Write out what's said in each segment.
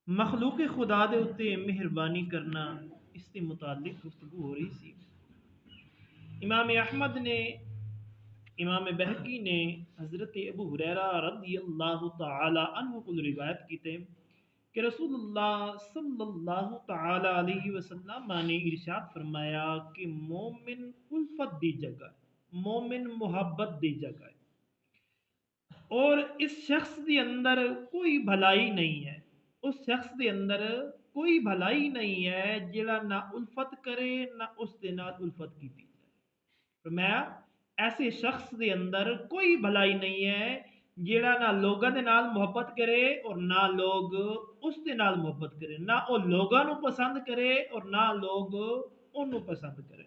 مخلوق خدا دے اتے مہربانی کرنا، اس کے متعلق گفتگو ہو رہی سی۔ امام احمد نے، امام بہقی نے حضرت ابو ہریرہ رضی اللہ تعالی عنہ کو روایت کیتے کہ رسول اللہ صلی اللہ تعالی علیہ وسلم نے ارشاد فرمایا کہ مومن الفت دی جگہ ہے، مومن محبت دی جگہ ہے، اور اس شخص کے اندر کوئی بھلائی نہیں ہے، اس شخص کے اندر کوئی بھلائی نہیں ہے جڑا نہ الفت کرے نہ اس دے نال الفت کیتی جائے۔ فرمایا ایسے شخص دے اندر کوئی بھلائی نہیں ہے جیڑا نہ لوگاں دے نال محبت کرے اور نہ لوگ اس دے نال محبت کرے، نہ وہ لوگاں نو پسند کرے اور نہ لوگ انہوں پسند کرے۔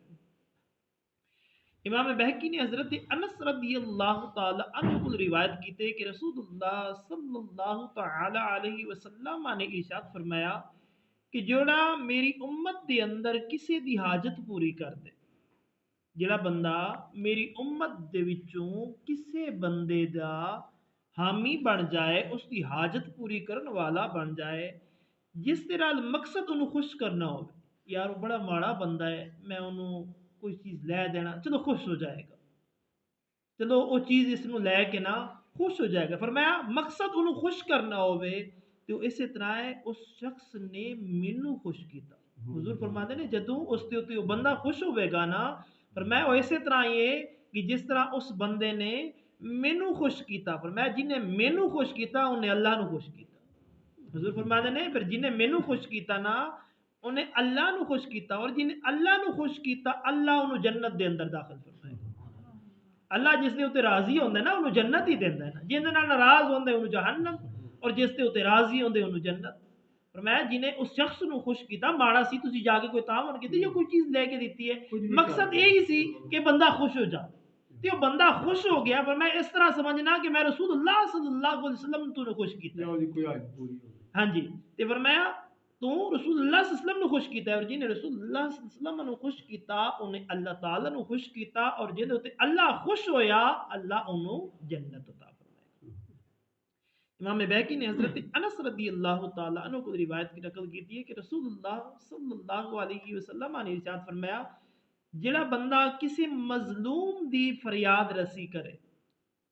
امام بہقی نے حضرت انس رضی اللہ تعالی عنہ کو روایت کیتے کہ رسول اللہ صلی اللہ تعالی علیہ وسلم نے ارشاد فرمایا کہ جوڑا میری امت دے اندر کسی دی حاجت پوری کر دے، جڑا بندہ میری امت دے وچوں کسے بندے دا حامی بن جائے، اس دی حاجت پوری کرن والا بن جائے، جس طرح مقصد انہوں خوش کرنا ہو، یار وہ بڑا ماڑا بندہ ہے، میں انہوں کوئی چیز لے دینا، چلو خوش ہو جائے گا، چلو وہ چیز اس نو لے کے نا خوش ہو جائے گا۔ فرمایا مقصد انہوں خوش کرنا ہوئے تو اسی طرح ہے اس شخص نے مینوں خوش کیتا۔ حضور فرماتے نے جدوں اس تے اوتے وہ بندہ خوش ہوئے گا نا، فرمایا وہ اسی طرح یہ کہ جس طرح اس بندے نے مینوں خوش کیتا، فرمایا جن نے مینوں خوش کیتا انہیں اللہ نو خوش کیتا۔ حضور فرماتے نے پھر جن نے مینوں خوش کیتا نا انہیں اللہ نو خوش کیتا، اور جن نے اللہ نو خوش کیتا اللہ انہوں جنت دے اندر داخل فرمائے گا۔ اللہ جس دے اوتے راضی ہوندا ہے نا انہوں جنت ہی دیندا ہے نا، جن دے نال ناراض ہوندے انہوں جہنم، اور جس دے اوتے راضی ہوندے انہوں جنت۔ فرمایا جنہیں اس شخص نو خوش کیتا، ماڑا سی تسی جا کے کوئی تعاون کیتے یا کوئی چیز لے کے دیتی ہے، مقصد یہی سی کہ بندہ خوش ہو جا، تے وہ بندہ خوش ہو گیا، فرمایا اس طرح سمجھنا کہ میں رسول اللہ صلی اللہ علیہ وسلم تو نے خوش کیتا ہے۔ ہاں جی، تے فرمایا تو رسول اللہ صلی اللہ علیہ وسلم نے خوش کیتا ہے، اور جن نے رسول اللہ صلی اللہ علیہ وسلم نے خوش کیتا انہیں اللہ تعالیٰ نے خوش کیتا، اور جن ہوتے اللہ خوش ہویا اللہ انہوں جنت عطا فرمائے۔ امام بیہقی نے حضرت انس رضی اللہ تعالیٰ عنہ کو روایت کی نقل کی ہے کہ رسول اللہ صلی اللہ علیہ وسلم نے ارشاد فرمایا جڑا بندہ کسی مظلوم دی فریاد رسی کرے،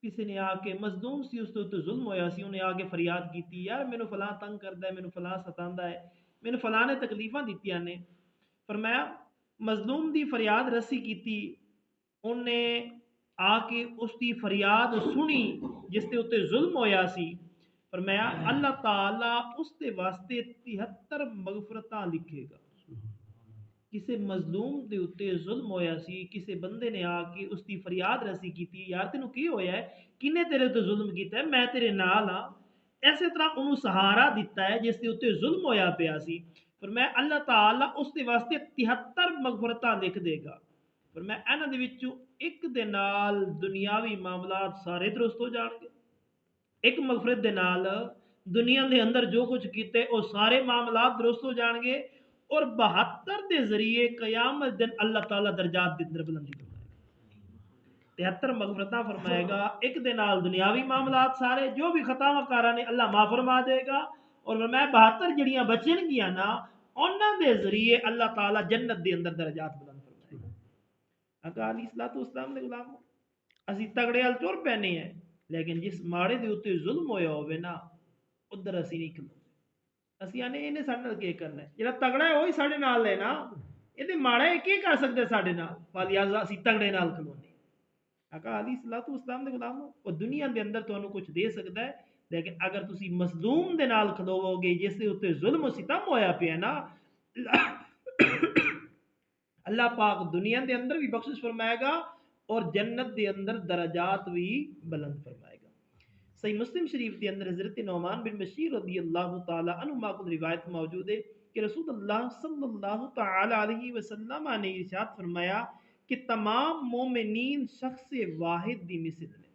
کسی نے آ کے مظلوم سی اس تو ظلم ہویا سی، انہیں آ کے فریاد کیتی یار مینوں فلاں تنگ کردا ہے، مینوں فلاں ستاندا ہے، مینوں فلاں نے تکلیفاں دتیاں نے، فرمایا مظلوم دی فریاد رسی کیتی، انہیں آ کے اس دی فریاد سنی جس تے اوتے ظلم ہویا سی، فرمایا اللہ تعالیٰ اس دے واسطے 73 مغفرتاں لکھے گا۔ کسی مظلوم دے اتے ظلم ہویا سی، کسی بندے نے آ کے اس دی فریاد رسی کیتی یار تینوں کی ہویا ہے، کنے تیرے تے ظلم کیتا ہے، میں تیرے نال ہاں، ایسے طرح انہوں سہارا دیتا ہے جس دے اتے ظلم ہویا پیا سی، فرمایا اللہ تعالیٰ اس دے واسطے 73 مغفرتاں لکھ دے گا۔ فرمایا انہاں دے وچوں ایک دے نال دنیاوی معاملات سارے درست ہو جان گے، ایک مغفرت دے نال دنیا دے اندر جو کچھ کیتے وہ سارے معاملات درست ہو جان گے، اور 72 دے ذریعے قیامت دن اللہ تعالیٰ درجات دے اندر بلندی فرمائے گا، 73 مغفرتاں فرمائے گا، ایک دے نال دنیاوی معاملات سارے جو بھی خطاواں کاراں نے اللہ معاف فرما دے گا، اور فرمایا 72 جڑیاں بچن گیاں نا انہاں دے ذریعے اللہ تعالیٰ جنت دے اندر درجات بلند فرمائے گا۔ آقا علیہ الصلوۃ والسلام دے غلام اسی تگڑے ال ٹر پینے ہیں، لیکن جس ماڑے دے اوتے ظلم ہویا ہوئے نا ادھر اسی نہیں کھلو، اسی آنے انہیں ساڈے نال کی کرنا ہے، جڑا تگڑا ہے وہی ساڈے نال ہے نا، یہ ماڑا ہے کی کر سکتے ساڈے نال، والیاز اسی تگڑے نال کھلونے۔ آقا علیہ الصلوۃ والسلام دے غلام وہ دنیا دے اندر تانوں کچھ دے سکتا ہے، لیکن اگر تسی مظلوم دے نال کھلوو گے جس دے اوتے ظلم و ستم ہویا پیا نا، اللہ پاک دنیا دے اندر بھی بخشش فرمائے گا اور جنت دے اندر درجات بھی بلند فرمائے گا۔ صحیح مسلم شریف کے اندر حضرت نعمان بن بشیر رضی اللہ تعالی عنہ کو روایت موجود ہے کہ رسول اللہ صلی اللہ تعالی علیہ وسلم نے ارشاد فرمایا کہ تمام مومنین شخص واحد دی مثل نے،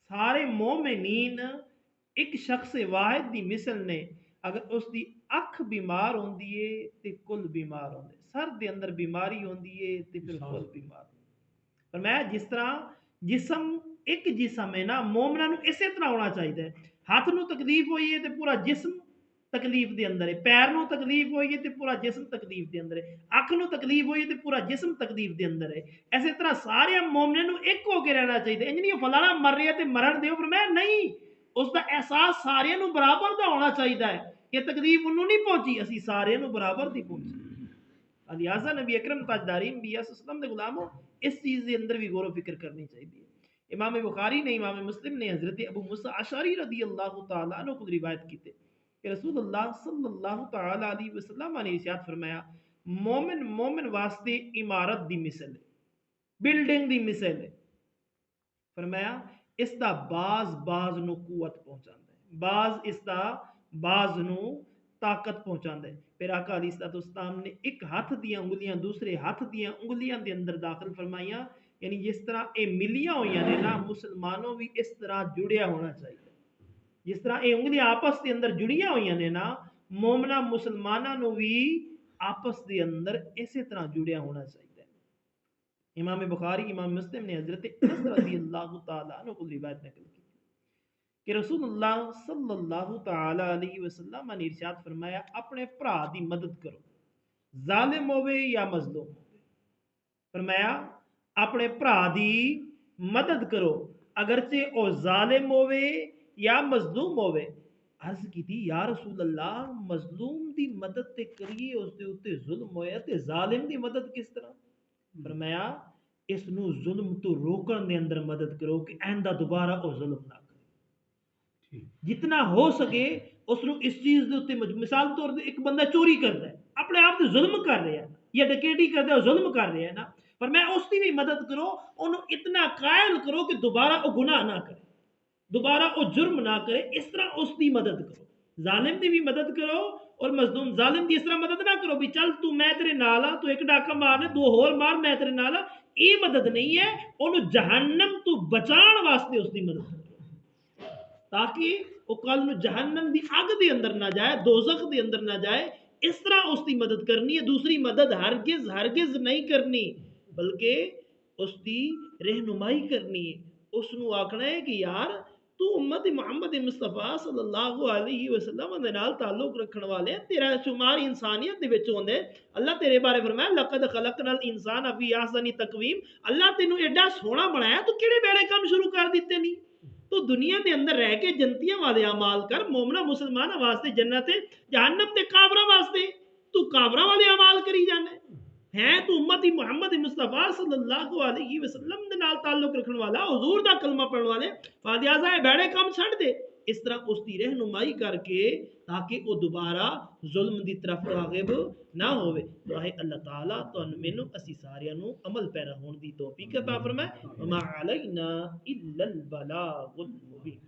سارے مومنین ایک شخص واحد دی مثل نے، اگر اس دی اکھ بیمار ہوندی ہے تے کل بیمار ہوندے، سر دے اندر بیماری ہوندی ہے تے پھر کل بیمار ہوندے۔ فرمایا جس طرح جسم ایک جسم ہے نا، مومناں نو اسی طرح ہونا چاہیے، ہاتھ نو تکلیف ہوئی ہے تے پورا جسم تکلیف دے اندر ہے، پیر نو تکلیف ہوئی ہے تے پورا جسم تکلیف دے اندر ہے، اکھ نو تکلیف ہوئی ہے تے پورا جسم تکلیف دے اندر ہے۔ اسی طرح سارے مومنوں نو ایک ہو کے رہنا چاہیے، انج نہیں فلانا مر رہا ہے تے مرن دیو، فرمایا نہیں، اس دا احساس سارے نو برابر دا ہونا چاہیے ہے کہ تکلیف انہوں نہیں پہنچی، اسی سارے نو برابر دی پہنچی۔ لہٰذا نبی اکرم تاجدار انبیاء صلی اللہ علیہ وسلم دے غلاموں اس چیز دے اندر بھی غور و فکر کرنی چاہیے۔ امام بخاری نے، امام مسلم نے حضرت ابو موسیٰ اشعری رضی اللہ تعالیٰ عنہ کو روایت کی کہ رسول اللہ صلی اللہ تعالیٰ علیہ وسلم نے ارشاد فرمایا، مومن واسطے عمارت دی مثل ہے، بلڈنگ دی مثل ہے۔ فرمایا اس دا باز نو قوت پہنچاندا ہے، باز اس دا باز نو طاقت پہنچاندا ہے۔ پھر آقا علیہ الصلوۃ والسلام نے ایک ہاتھ دیاں انگلیاں دوسرے ہاتھ دیاں انگلیاں دے اندر داخل فرمائیاں، یعنی جس طرح اے ملیاں ہوئیاں نے نا، مسلمانوں بھی اس طرح جڑیا ہونا چاہیے۔ جس طرح اے انگلیاں آپس دے اندر جڑیاں ہوئیاں نے نا، مومنہ مسلمانہ نو بھی آپس دے اندر اسی طرح جڑیا ہونا چاہیے۔ امام بخاری امام مسلم نے حضرت انس رضی اللہ تعالیٰ عنہ کو روایت نقل کی کہ رسول اللہ صلی اللہ تعالیٰ علیہ وسلم نے ارشاد فرمایا، اپنے بھرا دی مدد کرو، ظالم ہوئے یا مظلوم ہوئے۔ فرمایا اپنے بھرا دی مدد کرو اگرچہ او ظالم ہوئے یا مظلوم ہوئے۔ عرض کی تھی یا رسول اللہ مظلوم دی مدد تے کریے اس دے اوتے ظلم ہویا تے ظالم دی مدد کس طرح؟ فرمایا اس نو ظلم تو روکن دے اندر مدد کرو کہ آئندہ دوبارہ او ظلم نہ کرے، جتنا ہو سکے اس نو اس چیز دے اوتے مثال طور تے ایک بندہ چوری کرتا ہے، اپنے آپ تے ظلم کر رہا ہے یا ڈکیٹی کرتا ہے ظلم کر رہا ہے نا، پر میں اس کی بھی مدد کرو، انہوں اتنا قائل کرو کہ دوبارہ او گناہ نہ کرے، دوبارہ او جرم نہ کرے، اس طرح اس کی مدد کرو۔ ظالم دی بھی مدد کرو اور مظلوم ظالم دی اس طرح مدد نہ کرو بھی چل تو میں تیرے نال ہاں، تو ایک ڈاکہ مارنے دو ہور مار میں تیرے نال ہاں، یہ مدد نہیں ہے، انہوں جہنم تو بچان واسطے اس دی مدد کرو تاکہ وہ کل نو جہنم دی اگ دے اندر نہ جائے، دوزخ دے اندر نہ جائے، اس طرح اس دی مدد کرنی ہے۔ دوسری مدد ہرگز نہیں کرنی، بلکہ اس دی رہنمائی کرنی ہے، اس نو آکھنا ہے کہ یار تو امت محمد مصطفیٰ صلی اللہ علیہ وسلم دے نال تعلق رکھن والے، تیرا شمار انسانیت دے وچ ہوندے، اللہ تیرے بارے فرمایا لقد خلقنا الانسان فی احسن تقویم، اللہ تینوں ایڈا سونا بنایا تو کیڑے بیڑے کام شروع کر دیتے نہیں؟ تو دنیا دے اندر رہ کے جنتیاں والے اعمال کر، مومنہ مسلمانہ واسطے جنت ہے، جہنم تے کافراں واسطے تو کافراں والے اعمال کری جانا ہے تو امتی محمد مصطفیٰ صلی اللہ علیہ وسلم دے نال تعلق رکھن والا، حضور دا کلمہ پڑھن والے، فادیازہ بیڑے کام چھڑ دے، اس طرح اس دی رہنمائی کر کے تاکہ وہ دوبارہ ظلم دی طرف راغب نہ ہوئے۔ تو ہے اللہ تعالیٰ تو مینوں اسی ساریاں نو عمل پیرا ہون دی توفیق عطا فرمائے۔ وما علینا الا البلاغ المبین۔